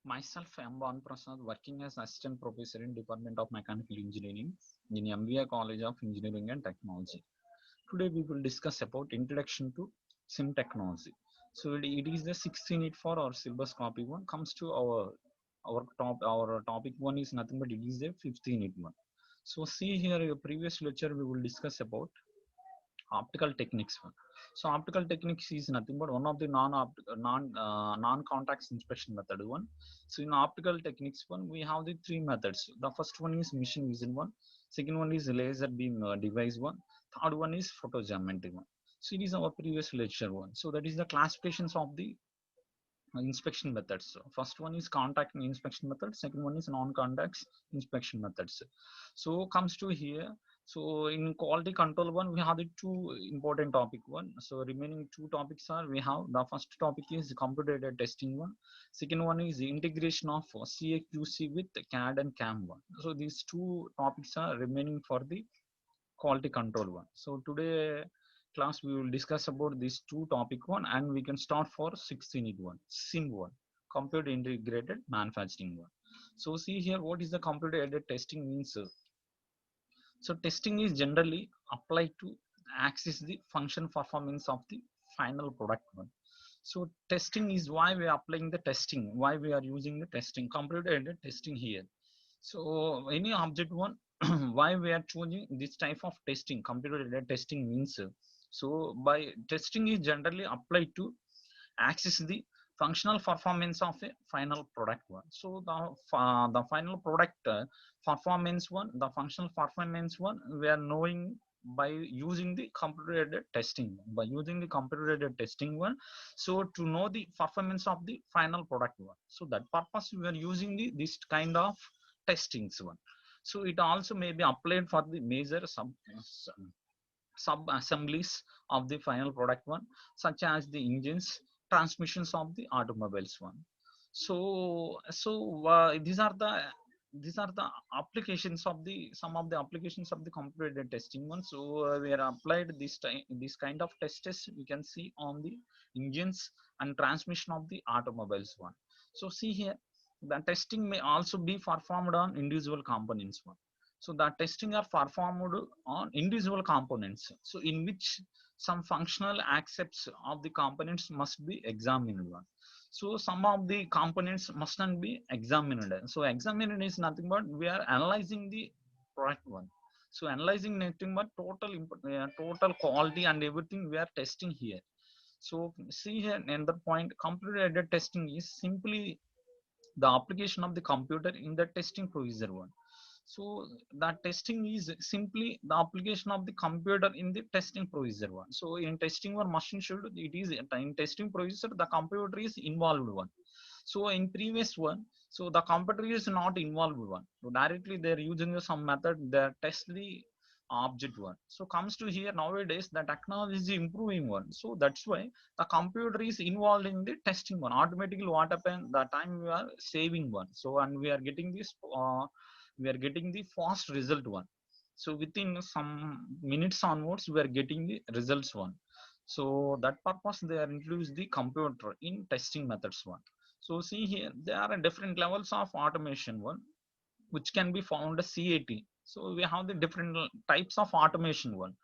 Myself, I am Bhan Prasad, working as Assistant Professor in Department of Mechanical Engineering in MBA College of Engineering and Technology. Today we will discuss about Introduction to SIM Technology. So it is the 6th unit for our syllabus copy one. Comes to our topic one is nothing but it is the 5th unit one. So see here, your previous lecture we will discuss about optical techniques one. So optical techniques is nothing but one of the non-contact inspection method one. So in optical techniques one, we have the three methods. The first one is machine vision one, second one is laser beam device one, third one is photogeometry one. So it is our previous lecture one. So that is the classifications of the inspection methods. So first one is contact inspection method, second one is non-contact inspection methods. So comes to here, so in quality control one, we have the two important topic one. So remaining two topics are, we have the first topic is computer aided testing one, second one is the integration of CAQC with CAD and CAM one. So these two topics are remaining for the quality control one. So today class we will discuss about these two topic one, and we can start for 6th unit one, sim one, computer integrated manufacturing one. So see here, what is the computer aided testing means. So testing is generally applied to access the function performance of the final product one. So testing is why we are applying the testing, why we are using the testing, computer aided testing here. So any object one, why we are choosing this type of testing, computer aided testing means. So by testing is generally applied to access the functional performance of a final product one. So the final product performance one, the functional performance one, we are knowing by using the computer aided testing, by using the computer aided testing one. So to know the performance of the final product one, so that purpose we are using the this kind of testings one. So it also may be applied for the major sub assemblies of the final product one, such as the engines, transmissions of the automobiles one. So these are the applications of the some of the applications of the computer testing one. So we are applied this time this kind of tests we can see on the engines and transmission of the automobiles one. So see here, the testing may also be performed on individual components one. So the testing are performed on individual components, so in which some functional aspects of the components must be examined one. So some of the components must not be examined. So examined is nothing but we are analyzing the product one. So analyzing nothing but total quality and everything we are testing here. So see here another point, computer aided testing is simply the application of the computer in the testing procedure one. So the testing is simply the application of the computer in the testing procedure one. So in testing one, machine should, it is in testing procedure the computer is involved one. So in previous one, so the computer is not involved one, so directly they're using some method, they test the object one. So comes to here, nowadays the technology is improving one, so that's why the computer is involved in the testing one. Automatically what happen, the time we are saving one, so and we are getting this we are getting the fast result one. So within some minutes onwards we are getting the results one. So that purpose they are introduced the computer in testing methods one. So see here, there are different levels of automation one, which can be found as CAT. So we have the different types of automation one.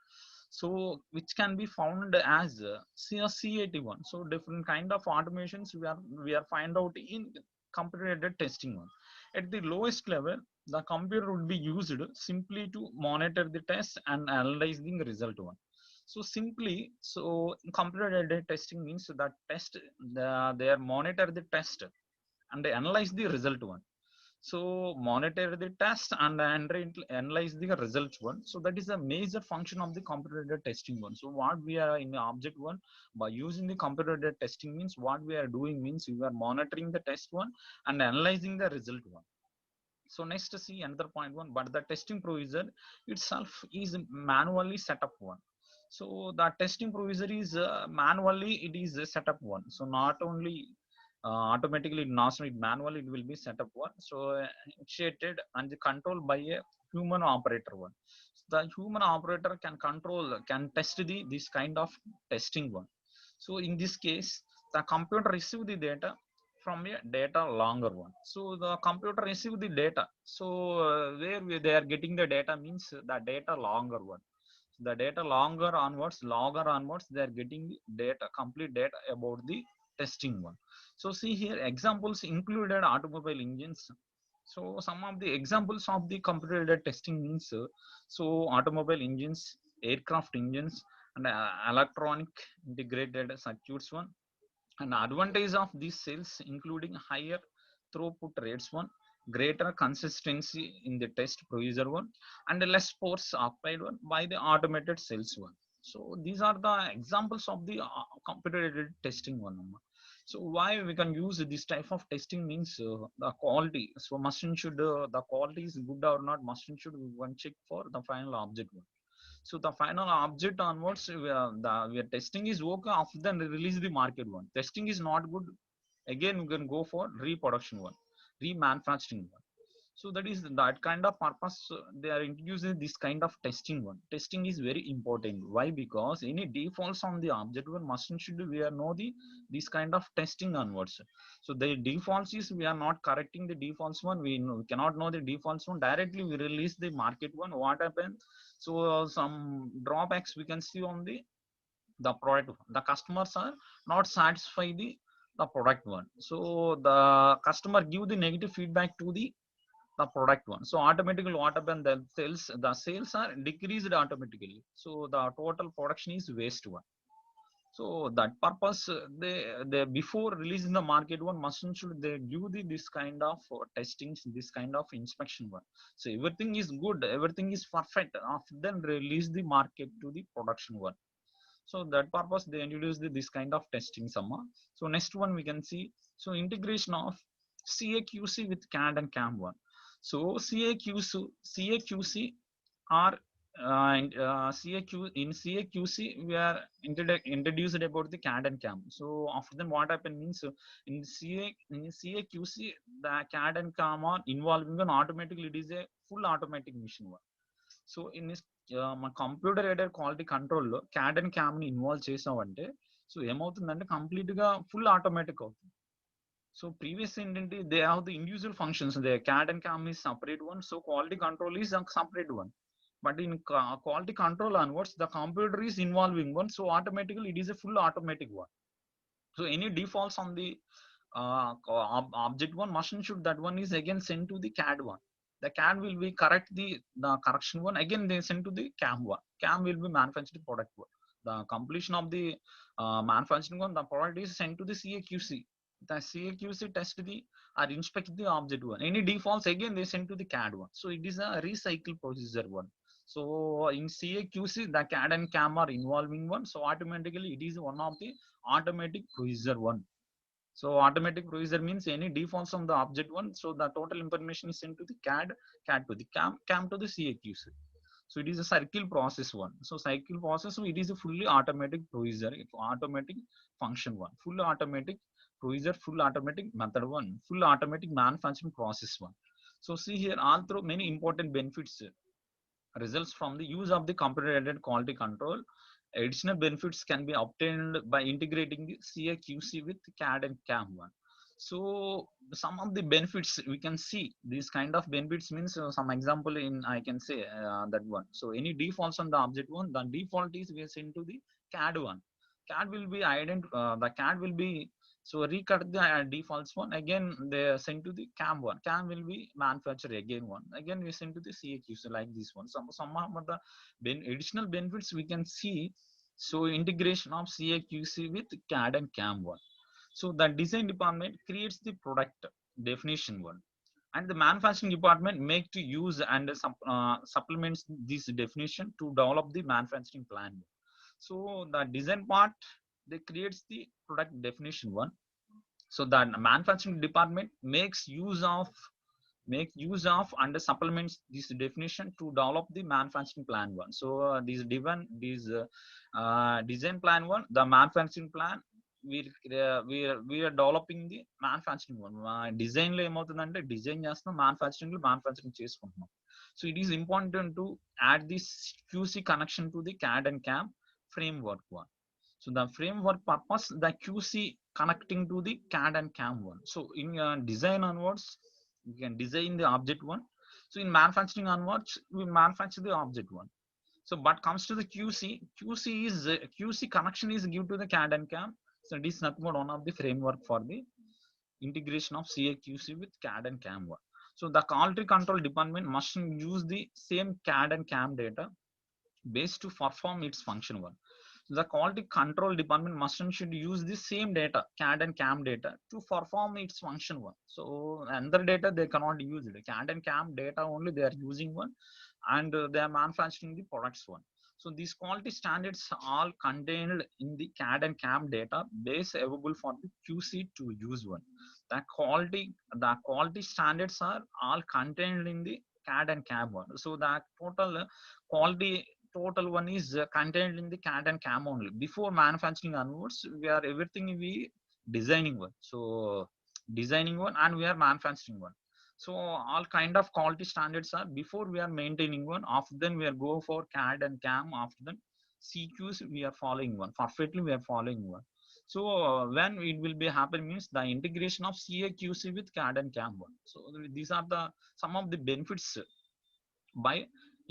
So which can be found as CAT one. So different kind of automations we are find out in computer aided testing one. At the lowest level, the computer would be used simply to monitor the test and analyze the result one. So simply, so computer aided testing means that they are monitor the test and they analyze the result one. So monitor the test and analyze the results one. So that is a major function of the computer aided testing one. So what we are in the object one, by using the computer aided testing means what we are doing means we are monitoring the test one and analyzing the result one. So next to see another point one, but the testing procedure itself is manually set up one. So the testing procedure is manually it is set up one. So not only automatically, not it manually it will be set up one. So initiated and controlled by a human operator one. So the human operator can control, can test the this kind of testing one. So in this case, the computer receive the data from a data longer one. So the computer receive the data. So they are getting the data means the data longer one. The data logger onwards, they are getting the data, complete data about the testing one. So see here, examples included automobile engines. So some of the examples of the computer aided testing means so automobile engines, aircraft engines, and electronic integrated circuits one. An advantage of these cells including higher throughput rates one, greater consistency in the test procedure one, and less force applied one by the automated cells one. So these are the examples of the computer aided testing one. So why we can use this type of testing means the quality. So machine should the quality is good or not, machine should one check for the final object one. So the final object onwards, we are testing is okay. After then release the market one. Testing is not good. Again, we can go for reproduction one, remanufacturing one. So that is that kind of purpose. They are introducing this kind of testing one. Testing is very important. Why? Because any defaults on the object one machine should we are know the this kind of testing onwards. So the defaults is we are not correcting the defaults one. We cannot know the defaults one. Directly we release the market one. What happened? So some drawbacks we can see on the product. The customers are not satisfied the product one. So the customer give the negative feedback to the product one. So automatically what happened, the sales are decreased automatically. So the total production is waste one. So that purpose, they before releasing the market one, machine should they do this kind of testings, this kind of inspection one. So everything is good, everything is perfect. After then release the market to the production one. So that purpose they introduced this kind of testing summer. So next one we can see, so integration of CAQC with CAD and CAM one. So CAQC are in CAQC we are introduced about the CAD and CAM. So after then what happened means in CAQC the CAD and CAM are involving an automatically, it is a full automatic machine one. So in మన computer aided quality కంట్రోల్లో CAD and CAM ని involve చేసామంటే so ఏమవుతుందంటే complete గా full automatic అవుతుంది. So previous ఏంటంటే they have the individual functions, they CAD and CAM is separate one, so quality control is separate one. But in quality control onwards, the computer is involving one, so automatically it is a full automatic one. So any defaults on the object one, machine should that one is again sent to the CAD one. The CAD will be correct the correction one, again they send to the CAM one. CAM will be manufactured product one. The completion of the manufacturing one, the product is sent to the CAQC. The CAQC test the or inspect the object one. Any defaults again they send to the CAD one. So it is a recycle procedure one. So in CAQC the CAD and CAM are involving one, so automatically it is one of the automatic procedure one. So automatic procedure means any defaults on the object one, so the total information is sent to the CAD to the CAM to the CAQC. So it is a cycle process one. So cycle process, so it is a fully automatic procedure, automatic function one, full automatic procedure, full automatic method one, full automatic manufacturing process one. So see here, all through many important benefits results from the use of the computer aided quality control. Additional benefits can be obtained by integrating the CAQC with CAD and CAM one. So some of the benefits we can see, these kind of benefits means some example in I can say that one. So any defaults on the object one, the default is we sent to the CAD one. CAD will be the CAD will be so recut the defaults one, again they send to the CAM one. CAM will be manufactured again one. Again we send to the CAQC like this one. Some of the additional benefits we can see. So integration of CAQC with CAD and CAM one. So the design department creates the product definition one, and the manufacturing department make to use and supplements this definition to develop the manufacturing plan. So the design part they creates the product definition one. So the manufacturing department make use of and supplements this definition to develop the manufacturing plan one. So design plan one, the manufacturing plan we are developing the manufacturing one. Design లో ఏమవుతుందంటే design చేస్తున్నాం, manufacturing చేసుకుంటున్నాం. So it is important to add this QC connection to the CAD and CAM framework one. So the framework purpose, the QC connecting to the CAD and CAM one. So in design onwards, we can design the object one. So in manufacturing onwards, we manufacture the object one. So but comes to the QC is QC connection is due to the CAD and CAM. So it is nothing but one of the framework for the integration of CA/QC with CAD and CAM one. So the quality control department must use the same CAD and CAM data base to perform its function one. The quality control department must and should use the same data, CAD and CAM data, to perform its function one. So another data they cannot use it. CAD and CAM data only they are using one, and they are manufacturing the products one. So these quality standards all contained in the CAD and CAM data base available for the QC to use one. The quality standards are all contained in the CAD and CAM one. So the quality total one is contained in the CAD and CAM only. Before manufacturing onwards, we are everything we designing one. So designing one and we are manufacturing one. So all kind of quality standards are before we are maintaining one. After then we are go for CAD and CAM. After then CQs we are following one. Perfectly we are following one. So when it will be happen means the integration of CA/QC with CAD and CAM one. So these are the some of the benefits by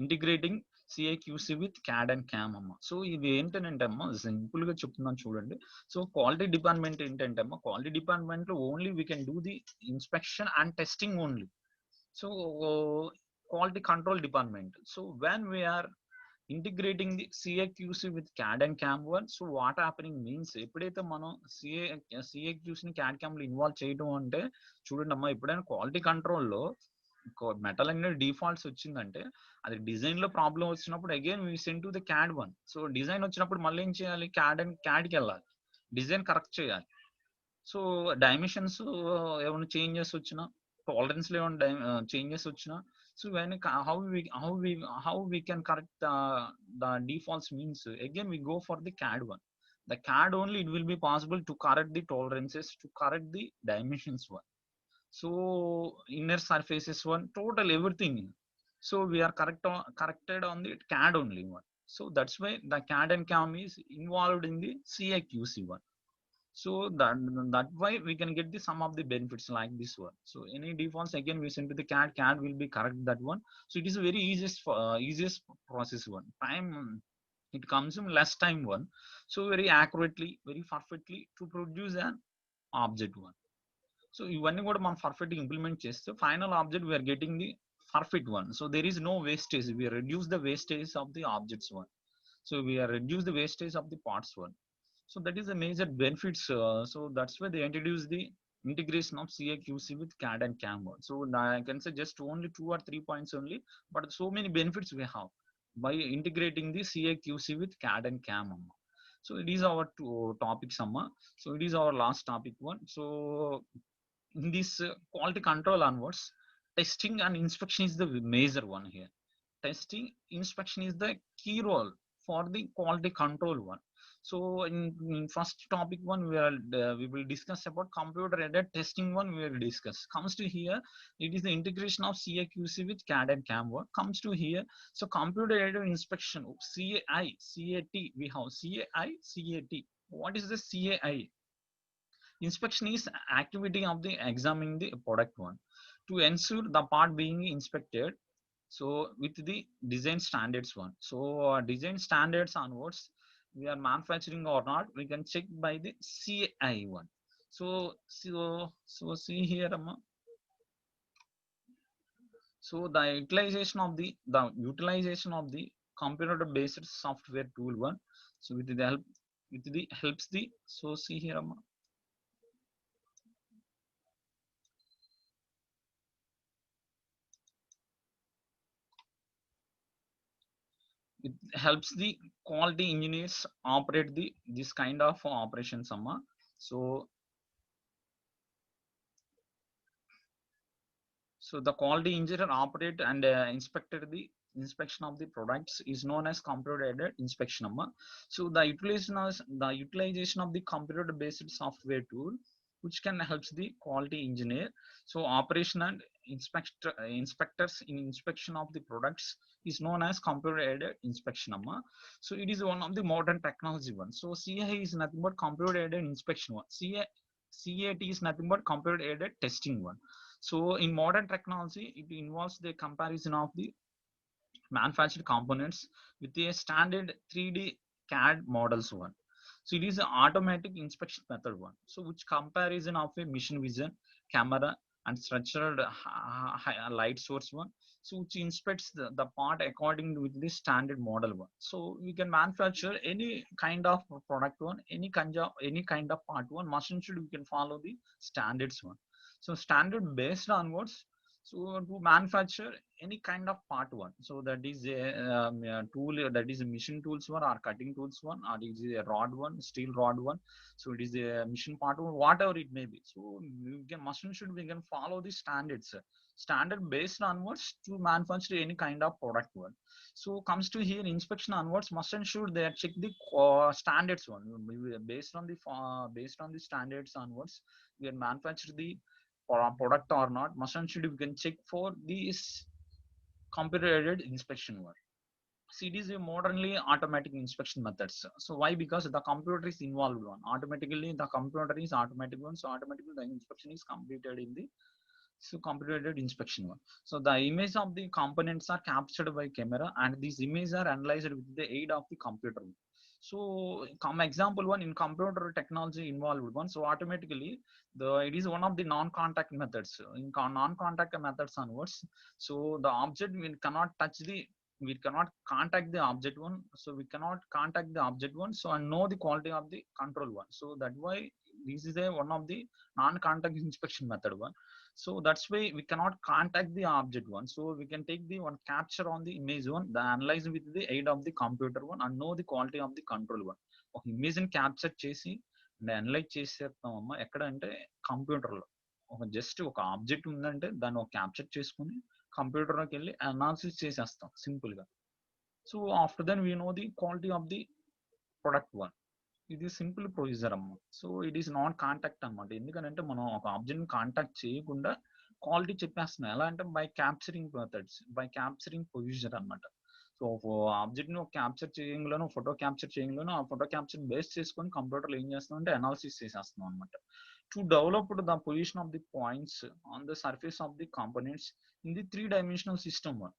integrating CA/QC with CAD and CAM అమ్మ. So ఇది ఏంటంటే అమ్మ simple గా చెప్తున్నాను చూడండి. So quality department ఏంటంటే అమ్మ quality department లో only we can do the inspection and testing only. So quality control department. So when we are integrating the CA/QC with CAD and CAM one, so what happening means ఎప్పుడైతే మనం CA/QC ని CAD CAM లో involve చేయడం అంటే చూడండి అమ్మా, ఎప్పుడైనా quality కంట్రోల్లో మెటల్ అనేది డిఫాల్ట్స్ వచ్చిందంటే అది డిజైన్ లో ప్రాబ్లం వచ్చినప్పుడు again we send to the CAD one. So design వచ్చినప్పుడు మళ్ళీ ఏం చేయాలి, క్యాడ్కి వెళ్ళాలి, డిజైన్ కరెక్ట్ చేయాలి. సో డైమెన్షన్స్ ఏమైనా చేంజెస్ వచ్చినా, టాలరెన్స్ లో ఏమైనా చేంజెస్ వచ్చినా, సో ఇవన్నీ how we can correct the defaults means again we go for the CAD one. The CAD only it will be possible to correct the tolerances, to correct the dimensions one. So inner surfaces one, total everything. So we are corrected on the CAD only one. So that's why the CAD and CAM is involved in the CA/QC one. So that why we can get the some of the benefits like this one. So any defaults again we send to the CAD will be correct that one. So it is a very easiest process one. Time it comes in less time one. So very accurately, very perfectly to produce an object one. So ఇవన్నీ కూడా మనం perfect implement చేస్తే final object we're getting the perfect one. So there is no wastage, we're reduce the wastage of the objects one. So we're reduce the wastage of the parts one. So that is the major benefits. So that's why they introduce the integration of CA/QC with CAD and CAM one. So I can say just only 2 or 3 points only, but so many benefits we have by integrating the CA/QC with CAD and CAM. So it is our two topics amma. So it is our last topic one. So in this quality control onwards, testing and inspection is the major one here. Testing, inspection is the key role for the quality control one. So in first topic one we will discuss about computer aided testing one. We will discuss comes to here, it is the integration of CA/QC with CAD and CAM one comes to here. So computer aided inspection, CAT, we have CAT. What is the CAI? Inspection is activity of the examining the product one to ensure the part being inspected. So with the design standards one. So design standards onwards, we are manufacturing or not, we can check by the CAI one. So see here, so the utilization of the computer based software tool one. So with the helps the, so see here, it helps the quality engineers operate this kind of operations amma. So the quality engineer operate and inspected the inspection of the products is known as computer aided inspection amma. So the utilization of the computer based software tool which can helps the quality engineer, so operation and inspectors in inspection of the products is known as computer aided inspection amma. So it is one of the modern technology one. So CAI is nothing but computer aided inspection one. CAT is nothing but computer aided testing one. So in modern technology, it involves the comparison of the manufactured components with a standard 3D CAD models one. So it is an automatic inspection method one. So which comparison of a machine vision, camera, and structured light source one. So which inspects the part according with the standard model one. So we can manufacture any kind of product one, any kind of part one. Machine should we can follow the standards one. So standard based onwards, so to manufacture any kind of part one, so that is a tool, that is a machine tools one or cutting tools one, or is a rod one, steel rod one. So it is a machine part one, whatever it may be. So we can machine should we can follow the standards, standard based onwards to manufacture any kind of product one. So comes to here inspection onwards, machine should they check the standards one. Based on the standards onwards, we can manufacture the product or not. Machine should we can check for this computer aided inspection one. So it is a modernly automatic inspection methods. So why? Because the computer is involved one. Automatically the computer is automatic one. So automatically the inspection is completed in the so computer aided inspection one. So the image of the components are captured by camera, and these images are analyzed with the aid of the computer. So come example one in computer technology involved one. So automatically it is one of the non-contact methods. In non-contact methods onwards, so the object we cannot touch the, we cannot contact the object one. So we cannot contact the object one. So and know the quality of the control one. So that why this is a one of the non-contact inspection method one. So that's why we cannot contact the object one. So we can take the one capture on the image one, the analyze with the aid of the computer one, and know the quality of the control one. ఒక image ని capture చేసి analyse చేసేస్తామమ్మా ఎక్కడ అంటే computer లో. ఒక just ఒక object ఉందంటే దాన్ని ఒక క్యాప్చర్ చేసుకుని కంప్యూటర్ లోకి వెళ్ళి అనాలిసిస్ చేసేస్తాం సింపుల్ గా. So after then we know the quality of the product one. ఇది సింపుల్ ప్రొసీజర్ అమ్మ. So it is not contact అనమాట. ఎందుకంటే మనం ఒక ఆబ్జెక్ట్ ని కాంటాక్ట్ చేయకుండా క్వాలిటీ చెప్పేస్తున్నాం. ఎలా అంటే by capturing methods, by capturing procedure అనమాట. సో ఆబ్జెక్ట్ ని క్యాప్చర్ చేయడంలోనూ, ఫోటో క్యాప్చర్ చేయడంలోనూ, ఆ ఫోటో క్యాప్చర్ బేస్ చేసుకొని కంప్యూటర్లో ఏం చేస్తున్నాం అంటే అనాలిసిస్ చేసేస్తున్నాం అనమాట. To develop the position of the points on the surface of the components in the 3-dimensional system one.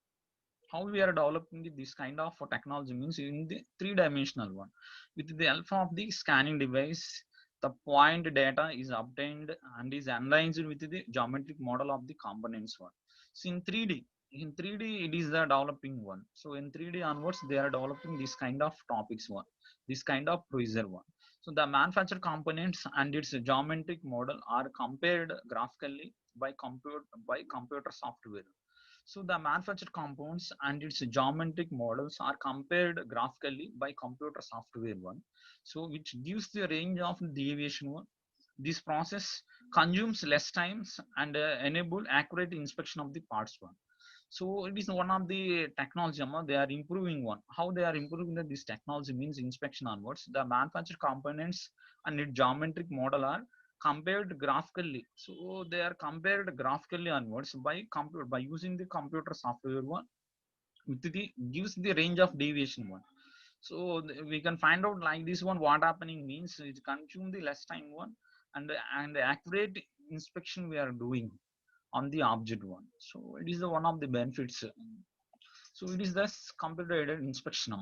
How we are developing this kind of technology means in the 3-dimensional one. With the help of the scanning device, the point data is obtained and is analyzed with the geometric model of the components one. So in 3D it is the developing one. So in 3D onwards they are developing this kind of topics one, this kind of procedure one. So the manufactured components and its geometric model are compared graphically by computer software. So the manufactured components and its geometric models are compared graphically by computer software one. So which gives the range of deviation one. This process consumes less times and enable accurate inspection of the parts one. So it is one of the technology they are improving one. How they are improving this technology means inspection onwards. The manufactured components and its geometric model are compared graphically. So they are compared graphically onwards by computer, by using the computer software one, with the gives the range of deviation one. So we can find out like this one what happening means it consume the less time one, and the accurate inspection we are doing on the object one. So it is the one of the benefits. So it is this computer aided inspection.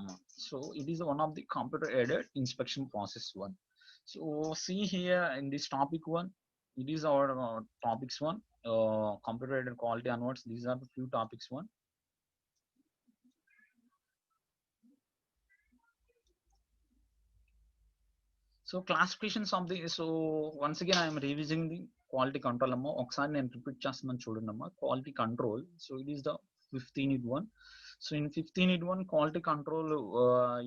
So it is one of the computer aided inspection process one. So see here in this topic one, it is our topics one, computer aided quality onwards. These are the few topics one. So classifications of the, so once again I am revising the quality control amma. ఒకసారి నేను repeat చేస్తున్నాను చూడండి అమ్మా. Quality control. So it is the 15.1. So in 15.1 quality control,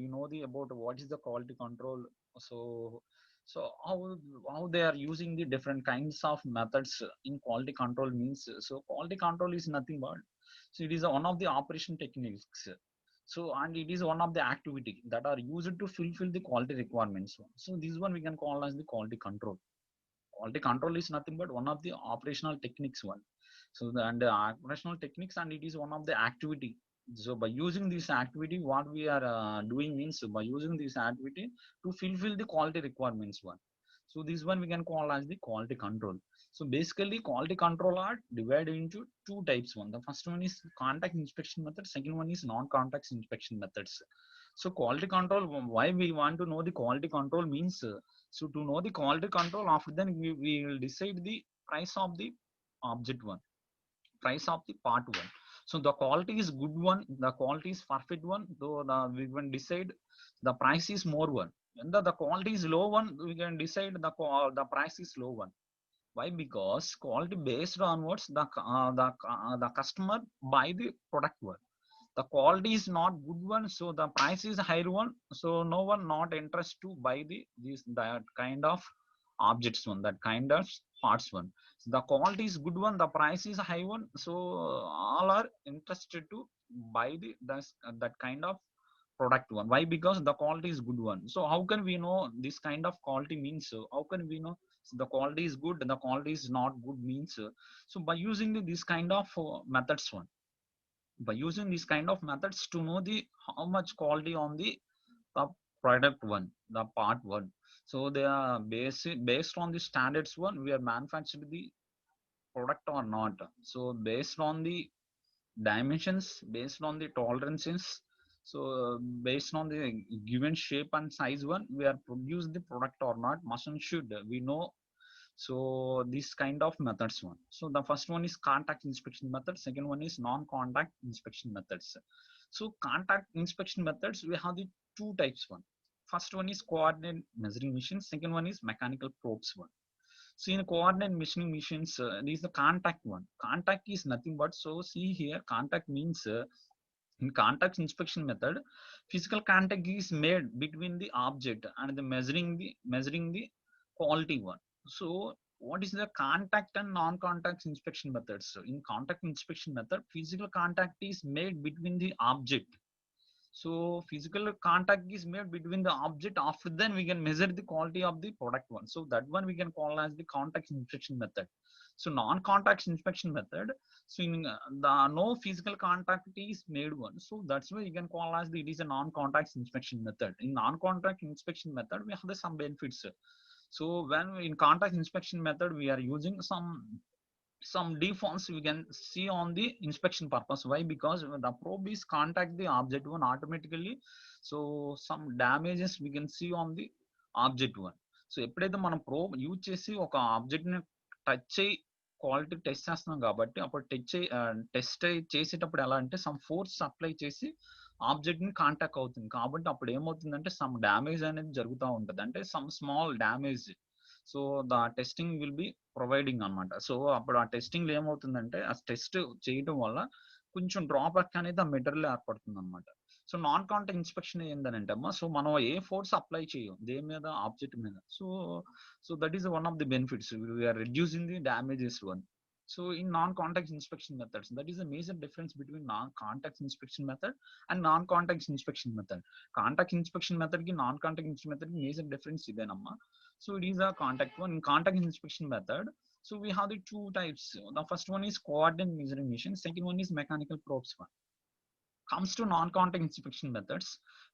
you know the about what is the quality control. So how they are using the different kinds of methods in quality control means. So quality control is nothing but, so it is one of the operation techniques. So and it is one of the activity that are used to fulfill the quality requirements. So this one we can call as the quality control. Quality control is nothing but one of the operational techniques one. So the operational techniques, and it is one of the activity. So by using this activity, what we are doing means, by using this activity to fulfill the quality requirements one. So this one we can call as the quality control. So basically quality control are divided into two types one. The first one is contact inspection method, second one is non-contact inspection methods. So quality control, why we want to know the quality control means, so to know the quality control, after then we will decide the price of the object one, price of the part one. So the quality is good one, the quality is perfect one, though we can decide the price is more one. And the quality is low one, we can decide the price is low one. Why? Because quality based onwards the customer buy the product one. The quality is not good one, so the price is higher one, so no one not interest to buy that kind of objects one, that kind of parts one. So the quality is good one, the price is high one, so all are interested to buy that kind of product one. Why? Because the quality is good one. So how can we know this kind of quality means, how can we know the quality is good and the quality is not good means, so by using this kind of methods one, by using these kind of methods to know the how much quality on the product one, the part one. So they are based on the standards one, we are manufactured the product or not. So based on the dimensions, based on the tolerances, so based on the given shape and size one, we are produce the product or not, must and should we know. So this kind of methods one. So the first one is contact inspection method, second one is non-contact inspection methods. So contact inspection methods, we have the two types one. First one is coordinate measuring machine, second one is mechanical probes one. So in coordinate measuring machines, this is the contact one. Contact is nothing but, so see here, contact means, in contact inspection method, physical contact is made between the object and the measuring the quality one. So what is the contact and non-contact inspection methods? So in contact inspection method, physical contact is made between the object. So physical contact is made between the object. After then we can measure the quality of the product one. So that one we can call as the contact inspection method. So non-contact inspection method. So in the no physical contact is made one. So that's why you can call as it is a non-contact inspection method. In non-contact inspection method, we have some benefits. So when in contact inspection method, we are using some defaults we can see on the inspection purpose. Why? Because when the probe is contact the object one automatically, so some damages we can see on the object one. So ఎప్పుడైతే మనం probe use చేసి ఒక object ని touch అయ్యి quality test చేస్తున్నాం కాబట్టి, అప్పుడు test చేసేటప్పుడు ఎలా అంటే సమ్ ఫోర్స్ అప్లై చేసి ఆబ్జెక్ట్ ని కాంటాక్ట్ అవుతుంది కాబట్టి అప్పుడు ఏమవుతుందంటే సమ్ డ్యామేజ్ అనేది జరుగుతూ ఉంటుంది, అంటే some small damage. So the testing will be providing అనమాట. సో అప్పుడు ఆ టెస్టింగ్ ఏమవుతుందంటే ఆ టెస్ట్ చేయడం వల్ల కొంచెం డ్రాబ్యాక్ అనేది ఆ మెటీరియల్ ఏర్పడుతుంది అనమాట. సో నాన్ కాంటాక్ట్ ఇన్స్పెక్షన్ ఏంటంటే అమ్మా, సో మనం ఏ ఫోర్స్ అప్లై చేయం దేని మీద, ఆబ్జెక్ట్ మీద. So so that is one of the benefits, we're reducing the damages one. So in non-contact inspection methods, that is a major difference between non-contact inspection method and non-contact inspection method. Contact inspection method ki non-contact inspection method ki major difference idenamma. So it is a contact one. In contact inspection method, so we have the two types. The first one is coordinate measuring machine, second one is mechanical probes one. Comes to non-contact inspection methods,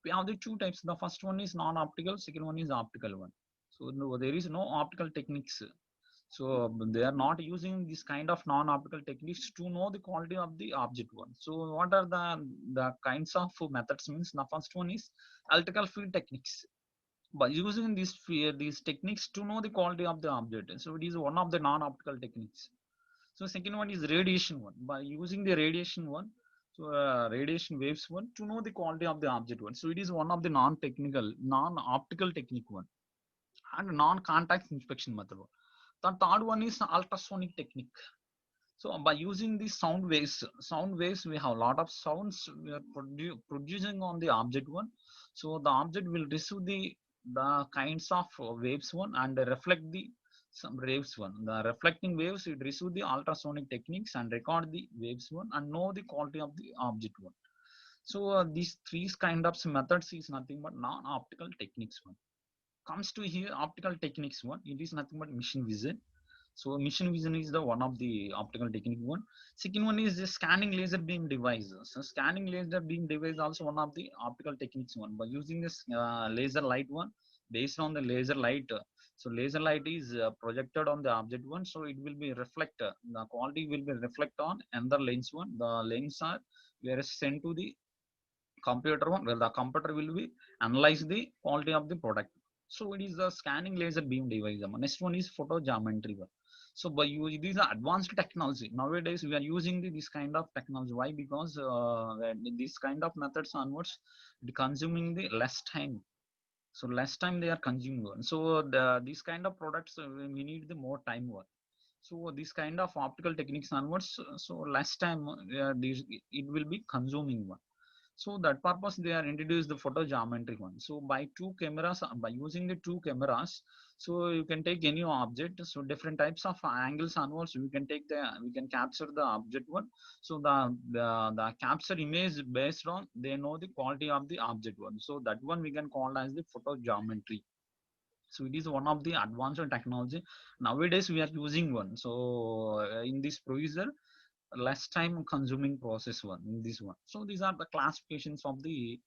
we have the two types. The first one is non-optical, second one is optical one. So no, there is no optical techniques. So they are not using this kind of non-optical techniques to know the quality of the object one. So what are the kinds of methods means? The first one is electrical field techniques. By using these techniques to know the quality of the object, so it is one of the non-optical techniques. So second one is radiation one. By using the radiation one, so radiation waves one, to know the quality of the object one. So it is one of the non-technical, non-optical technique one, and non-contact inspection method one. The third one is ultrasonic technique. So by using the sound waves, we have a lot of sounds we are producing on the object one. So the object will receive the kinds of waves one and reflect the some waves one. The reflecting waves will receive the ultrasonic techniques and record the waves one and know the quality of the object one. So these three kind of methods is nothing but non-optical techniques one. Comes to here optical techniques one, it is nothing but machine vision. So mission vision is the one of the optical technique one. Second one is the scanning laser beam device. So scanning laser beam device also one of the optical techniques one. By using this laser light one, based on the laser light, so laser light is projected on the object one, so it will be reflect. The quality will be reflect on another lens one. The lens are were sent to the computer one. Well, the computer will be analyze the quality of the product. So it is the scanning laser beam device. Next one is photo geometry one. So by use these are advanced technology. Nowadays we are using this kind of technology. Why? Because this kind of methods onwards, it consuming the less time. So less time they are consuming one. So this kind of products we need the more time one. So this kind of optical techniques onwards, so less time it will be consuming one. So that purpose they are introduced the photo geometry one. So by two cameras, by using the two cameras, so you can take any object. So different types of angles onwards, we can capture the object one. So the capture image based on they know the quality of the object one. So that one we can call as the photo geometry. So it is one of the advanced technology. Nowadays we are using one. So in this procedure, less time consuming process one in this one. So these are the classifications of the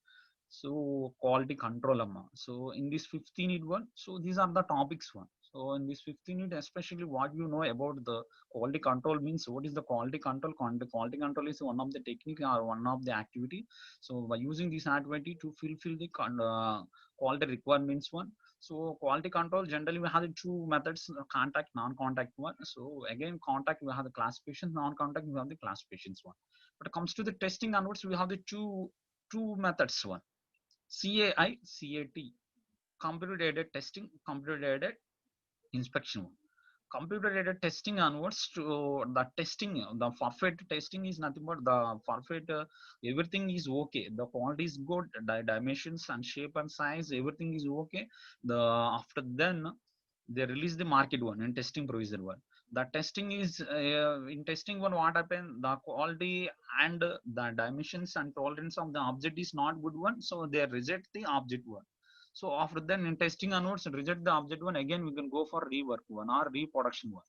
so quality control so in this 15 it one, so these are the topics one. So in this 15 it, especially what you know about the quality control means what is the quality control. Quality control is one of the technique or one of the activity. So by using this activity to fulfill the quality requirements one. So quality control generally we have the two methods, contact, non-contact one. So again contact we have the classification, non-contact we have the classifications one. But it comes to the testing onwards we have the two methods one. CAI, CAT, computer aided testing, computer aided inspection. Computer aided testing onwards to the testing, the perfect testing is nothing but the perfect, everything is okay. The quality is good, the dimensions and shape and size, everything is okay. The after then they release the market one and testing procedure one. The testing is in testing one what happened, the quality and the dimensions and tolerance of the object is not good one, so they reject the object one. So after then in testing onwards reject the object one, again we can go for rework one or reproduction one.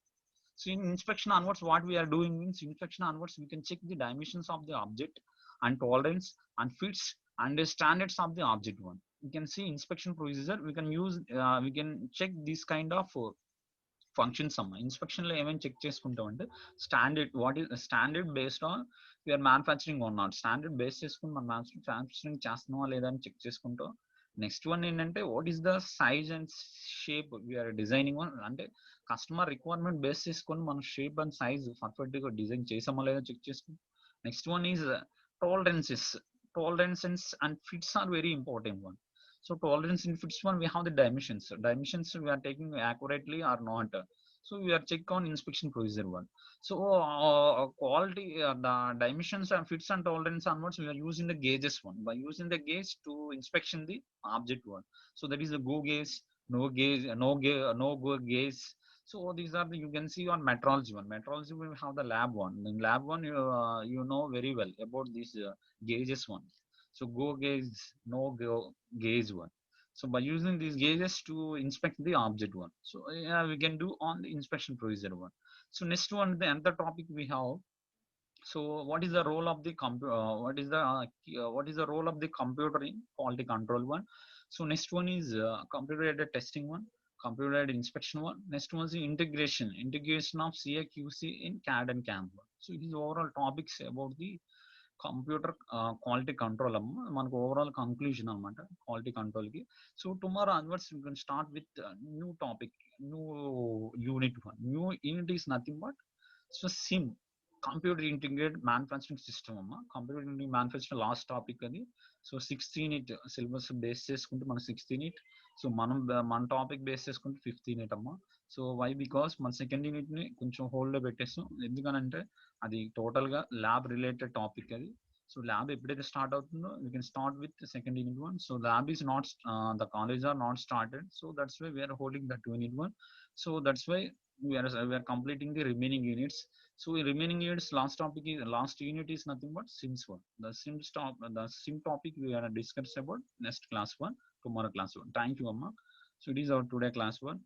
So in inspection onwards what we are doing means inspection onwards we can check the dimensions of the object and tolerance and fits and the standards of the object one. We can see inspection procedure, we can use we can check this kind of functions అమ్మా inspection లో ఏమేమి check చేసుకుంటాం అంటే standard, what is standard based on your manufacturing or not. Standard base చేసుకుని మనం manufacturing చేస్తున్నావా లేదా అని చెక్ చేసుకుంటాం. నెక్స్ట్ వన్ ఏంటంటే what is the size and shape we're designing one, అంటే కస్టమర్ రిక్వైర్మెంట్ బేస్ చేసుకొని మనం షేప్ అండ్ సైజ్ పర్ఫెక్ట్ గా డిజైన్ చేసామా లేదా చెక్ చేసుకుంటాం. Next one is tolerances. Tolerances and fits are very important one. So tolerance in fits one we have the dimensions. Dimensions we are taking accurately or not. So we are check on inspection procedure one. So quality the dimensions and fits and tolerance onwards we are using the gauges one. By using the gauge to inspection the object one. So that is the go gauge, no gauge, no go gauge. So these are the you can see on metrology one. Metrology we have the lab one. In lab one you know very well about these gauges one. So go gauge, no go gauge one. So by using these gauges to inspect the object one, so yeah, we can do on the inspection procedure one. So next one the another topic we have. So what is the role of the what is the role of the computer in quality control one. So next one is computer aided testing one, computer aided inspection one. Next one is the integration of CAQC in CAD and CAM one. So it is overall topics about the computer quality control అమ్మ మనకు overall conclusion అనమాట quality control కి. So tomorrow onwards you can start with new topic, new unit one. New unit is nothing but so CIM, computer integrated manufacturing system అమ్మ. Computer integrated manufacturing last topic అది. So 16 syllabus base చేసుకుంటే మన 16 so మన topic base చేసుకుంటే 15 అమ్మ. So why because మన second unit ని కొంచెం హోల్డ్ లో పెట్టేస్తాం, ఎందుకనంటే అది టోటల్ గా ల్యాబ్ రిలేటెడ్ టాపిక్ అది. సో ల్యాబ్ ఎప్పుడైతే స్టార్ట్ అవుతుందో we can start with second unit one. So lab is not the college or not started, so that's why we're holding that unit one. So that's why we are completing the remaining units. So in remaining units last topic is last unit is nothing but sims one. The sim topic we are discuss about next class one, tomorrow class one. Thank you amma. So it is our today class one.